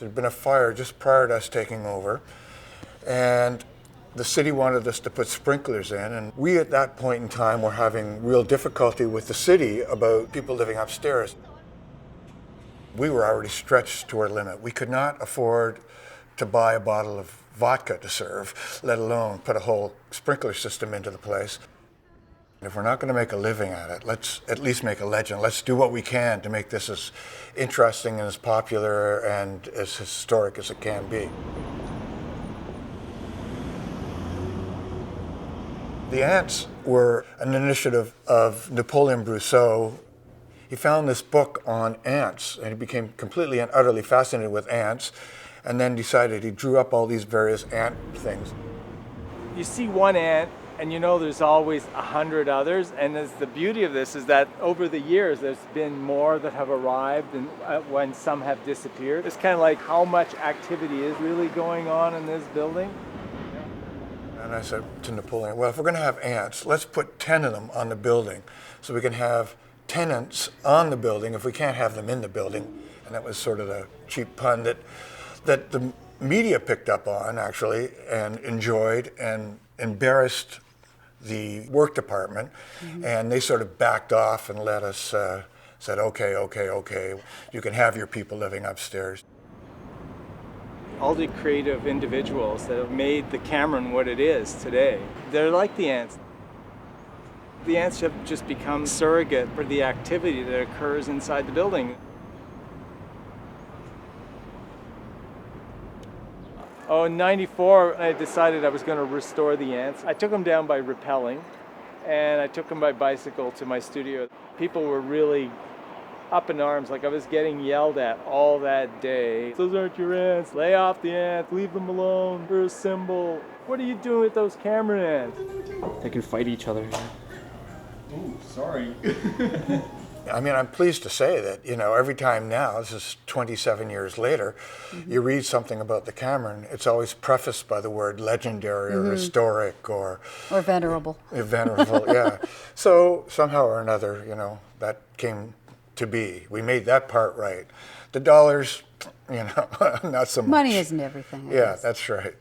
There'd been a fire just prior to us taking over, and the city wanted us to put sprinklers in, and we at that point in time were having real difficulty with the city about people living upstairs. We were already stretched to our limit. We could not afford to buy a bottle of vodka to serve, let alone put a whole sprinkler system into the place. If we're not going to make a living at it, let's at least make a legend. Let's do what we can to make this as interesting and as popular and as historic as it can be. The ants were an initiative of Napoleon Brousseau. He found this book on ants, and he became completely and utterly fascinated with ants, and then decided he drew up all these various ant things. You see one ant, and you know there's always 100 others, and the beauty of this is that over the years there's been more that have arrived and when some have disappeared. It's kind of like how much activity is really going on in this building. And I said to Napoleon, well, if we're going to have ants, let's put 10 of them on the building so we can have tenants on the building if we can't have them in the building. And that was sort of the cheap pun that the media picked up on, actually, and enjoyed and embarrassed the work department. Mm-hmm. And they sort of backed off and let us, said, okay, you can have your people living upstairs. All the creative individuals that have made the Cameron what it is today, they're like the ants. The ants have just become surrogate for the activity that occurs inside the building. Oh, in '94, I decided I was going to restore the ants. I took them down by rappelling, and I took them by bicycle to my studio. People were really up in arms, like I was getting yelled at all that day. Those aren't your ants, lay off the ants, leave them alone, they're a symbol. What are you doing with those Cameron ants? They can fight each other. Ooh, sorry. I mean, I'm pleased to say that, every time now, this is 27 years later, mm-hmm. you read something about the Cameron, it's always prefaced by the word legendary or historic or venerable. Venerable, yeah. So somehow or another, that came to be. We made that part right. The dollars, not so much. Money isn't everything. Yeah, that's right.